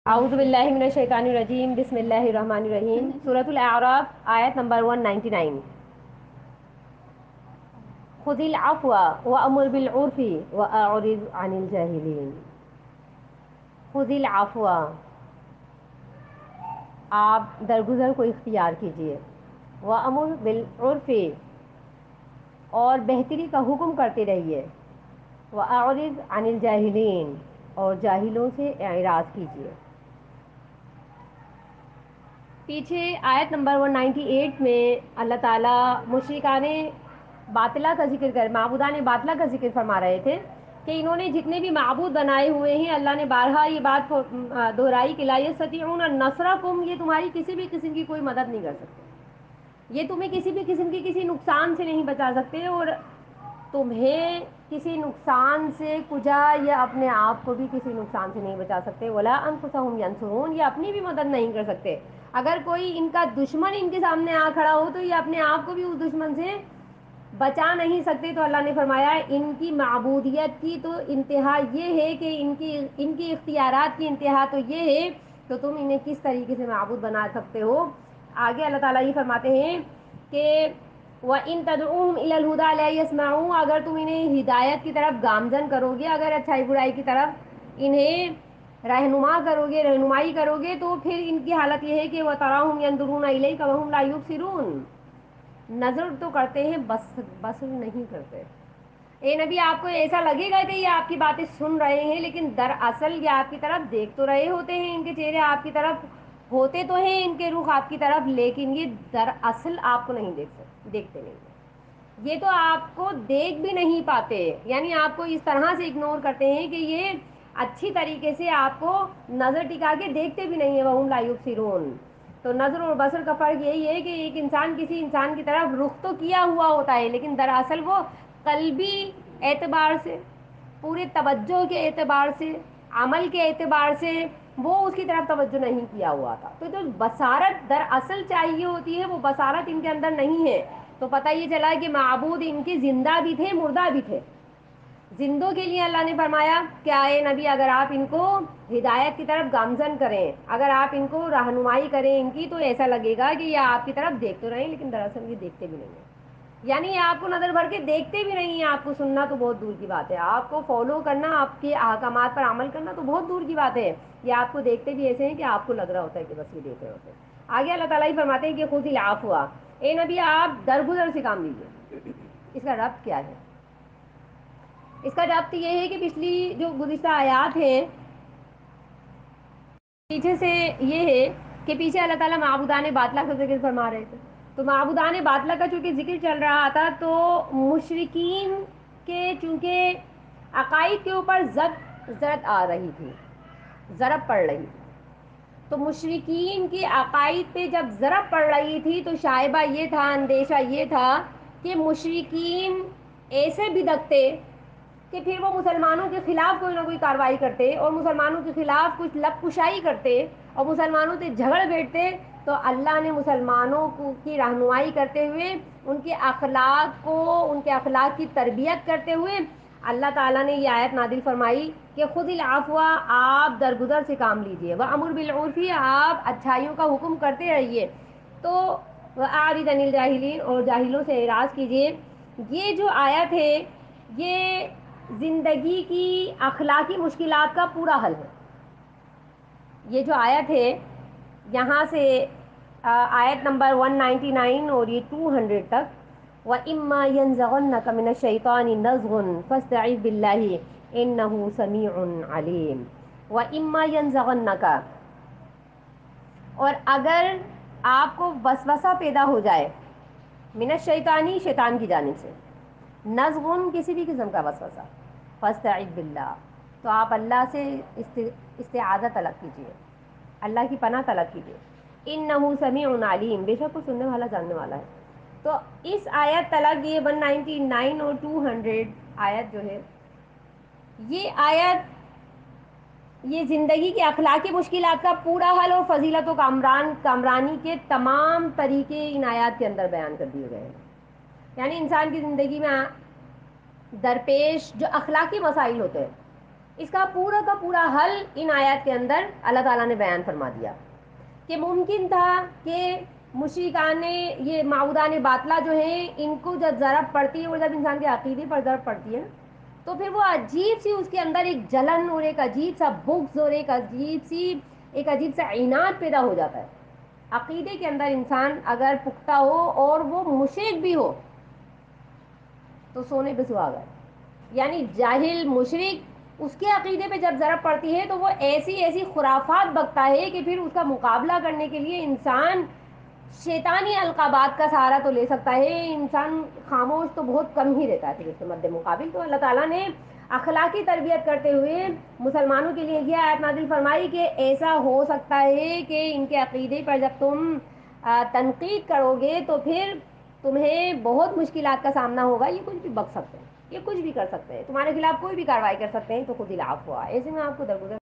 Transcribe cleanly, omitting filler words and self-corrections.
اعوذ باللہ من الشیطان الرجیم بسم اللہ الرحمن الرحیم سورۃ الاعراف آیت نمبر 199 خذ العفو وامر بالعرف واعرض عن الجاہلین. خذ العفو، آپ درگزر کو اختیار کیجیے. وامر بالعرف، اور بہتری کا حکم کرتے رہیے. واعرض عن الجاہلین، اور جاہلوں سے اعراض کیجیے. پیچھے آیت نمبر 198 میں اللہ تعالیٰ مشرکان باطلہ کا ذکر معبودان باطلہ کا ذکر فرما رہے تھے کہ انہوں نے جتنے بھی معبود بنائے ہوئے ہیں، اللہ نے بارہا یہ بات دہرائی کہ لا یستطیعون نصرکم، یہ تمہاری کسی بھی قسم کی کوئی مدد نہیں کر سکتے، یہ تمہیں کسی بھی قسم کی کسی نقصان سے نہیں بچا سکتے، اور تمہیں کسی نقصان سے کجا یا اپنے آپ کو بھی کسی نقصان سے نہیں بچا سکتے. ولا انفسهم ینصرون، یہ اپنی بھی مدد نہیں کر سکتے. اگر کوئی ان کا دشمن ان کے سامنے آ کھڑا ہو تو یہ اپنے آپ کو بھی اس دشمن سے بچا نہیں سکتے. تو اللہ نے فرمایا ان کی معبودیت کی تو انتہا یہ ہے کہ ان کی اختیارات کی انتہا تو یہ ہے تو تم انہیں کس طریقے سے معبود بنا سکتے ہو. آگے اللہ تعالیٰ یہ فرماتے ہیں کہ وَإِن تَدْعُوهُمْ إِلَى الْهُدَىٰ لَا يَسْمَعُونَ، اگر تم انہیں ہدایت کی طرف گامزن کرو گے، اگر اچھائی برائی کی طرف انہیں رہنما کرو گے، رہنمائی کرو گے، تو پھر ان کی حالت یہ ہے کہ وَتَرَاهُمْ يَنظُرُونَ إِلَيْكَ وَهُمْ لَا يُبْصِرُونَ، نظر تو کرتے ہیں بصر نہیں کرتے. اے نبی، آپ کو ایسا لگے گا کہ یہ آپ کی باتیں سن رہے ہیں، لیکن دراصل یہ آپ کی طرف دیکھ تو رہے ہوتے ہیں، ان کے چہرے آپ کی طرف ہوتے تو ہیں، ان کے رخ آپ کی طرف، لیکن یہ دراصل آپ کو نہیں دیکھتے نہیں ہیں. یہ تو آپ کو دیکھ بھی نہیں پاتے، یعنی آپ کو اس طرح سے اگنور کرتے ہیں کہ یہ اچھی طریقے سے آپ کو نظر ٹکا کے دیکھتے بھی نہیں ہیں. وَهُمْ لَا يُبْصِرُونَ، تو نظر اور بصر کا فرق یہی ہے کہ ایک انسان کسی انسان کی طرف رخ تو کیا ہوا ہوتا ہے، لیکن دراصل وہ قلبی اعتبار سے، پورے توجہ کے اعتبار سے، عمل کے اعتبار سے وہ اس کی طرف توجہ نہیں کیا ہوا تھا. تو جو بصارت دراصل چاہیے ہوتی ہے وہ بصارت ان کے اندر نہیں ہے. تو پتہ یہ چلا کہ معبود ان کے زندہ بھی تھے، مردہ بھی تھے. زندوں کے لیے اللہ نے فرمایا کہ اے نبی، اگر آپ ان کو ہدایت کی طرف گامزن کریں، اگر آپ ان کو رہنمائی کریں ان کی، تو ایسا لگے گا کہ یہ آپ کی طرف دیکھ تو رہے ہیں، لیکن دراصل یہ دیکھتے بھی نہیں ہیں. یعنی یہ آپ کو نظر بھر کے دیکھتے بھی نہیں ہیں. آپ کو سننا تو بہت دور کی بات ہے، آپ کو فالو کرنا، آپ کے احکامات پر عمل کرنا تو بہت دور کی بات ہے. یہ آپ کو دیکھتے بھی ایسے ہیں کہ آپ کو لگ رہا ہوتا ہے کہ بس یہ دیکھ رہے ہوتے ہیں. آگے اللہ تعالیٰ ہی فرماتے ہیں کہ خذ العفو، اے نبی آپ درگزر سے کام لیجیے. اس کا ربط کیا ہے؟ اس کا ربط یہ ہے کہ پچھلی جو گزشتہ آیات ہیں پیچھے سے یہ ہے کہ پیچھے اللہ تعالیٰ معبودان باطلہ کا ذکر فرما رہے تھے. تو معبودان باطلہ کا چونکہ ذکر چل رہا تھا تو مشرکین کے چونکہ عقائد کے اوپر زد آ رہی تھی، ضرب پڑ رہی تھی. تو مشرکین کی عقائد پہ جب ضرب پڑ رہی تھی تو شائبہ یہ تھا، اندیشہ یہ تھا کہ مشرکین ایسے بدکتے کہ پھر وہ مسلمانوں کے خلاف کوئی نہ کوئی کارروائی کرتے اور مسلمانوں کے خلاف کچھ لب کشائی کرتے اور مسلمانوں سے جھگڑ بیٹھتے. تو اللہ نے مسلمانوں کی رہنمائی کرتے ہوئے، ان کے اخلاق کی تربیت کرتے ہوئے اللہ تعالیٰ نے یہ آیت نازل فرمائی کہ خذ العفو، آپ درگزر سے کام لیجیے. وامر بالعرف، آپ اچھائیوں کا حکم کرتے رہیے. تو واعرض عن الجاہلین، اور جاہلوں سے اعراض کیجیے. یہ جو آیت ہے یہ زندگی کی اخلاقی مشکلات کا پورا حل ہے. یہ جو آیت ہے یہاں سے آیت نمبر 199 اور یہ 200 تک، وَإِمَّا يَنزَغَنَّكَ مِنَ الشَّيْطَانِ نَزْغٌ فَاسْتَعِذْ بِاللَّهِ إِنَّهُ سَمِيعٌ عَلِيمٌ. وَإِمَّا يَنزَغَنَّكَ، اور اگر آپ کو وسوسہ پیدا ہو جائے، من الشیطانی، شیطان کی جانب سے، نزغن کسی بھی قسم کا وسوسہ، فاستعذ باللہ، تو آپ اللہ سے استعاذہ طلب کیجیے، اللہ کی پناہ طلب کیجیے. انہ سمیع علیم، بے شک وہ سننے والا جاننے والا ہے. تو اس آیت تلک یہ 199 اور 200 آیت جو ہے، یہ آیت یہ زندگی کی اخلاقی مشکلات کا پورا حل اور فضیلت و کامرانی کے تمام طریقے ان آیات کے اندر بیان کر دیے گئے ہیں. یعنی انسان کی زندگی میں درپیش جو اخلاقی مسائل ہوتے ہیں اس کا پورا حل ان آیات کے اندر اللہ تعالیٰ نے بیان فرما دیا کہ ممکن تھا کہ مشرکان یہ معبودان باطلہ جو ہیں ان کو جب ضرب پڑتی ہے اور جب انسان کے عقیدے پر ضرب پڑتی ہے تو پھر وہ عجیب سی اس کے اندر ایک جلن اور ایک عجیب سا بغض اور ایک عجیب سا عناد پیدا ہو جاتا ہے. عقیدے کے اندر انسان اگر پختہ ہو اور وہ مشرک بھی ہو تو سونے پہ سہاگا ہے. یعنی جاہل مشرک اس کے عقیدے پہ جب ضرب پڑتی ہے تو وہ ایسی ایسی خرافات بکتا ہے کہ پھر اس کا مقابلہ کرنے کے لیے انسان شیطانی القابات کا سہارا تو لے سکتا ہے. انسان خاموش تو بہت کم ہی رہتا ہے پھر اس کے مد مقابل. تو اللہ تعالیٰ نے اخلاقی تربیت کرتے ہوئے مسلمانوں کے لیے یہ آیت نازل فرمائی کہ ایسا ہو سکتا ہے کہ ان کے عقیدے پر جب تم تنقید کرو گے تو پھر تمہیں بہت مشکلات کا سامنا ہوگا. یہ کچھ بھی بک سکتے ہیں, یہ کچھ بھی کر سکتے ہیں, تمہارے خلاف کوئی بھی کارروائی کر سکتے ہیں, تو خود العفو ہوا. ایسے میں آپ کو درگزر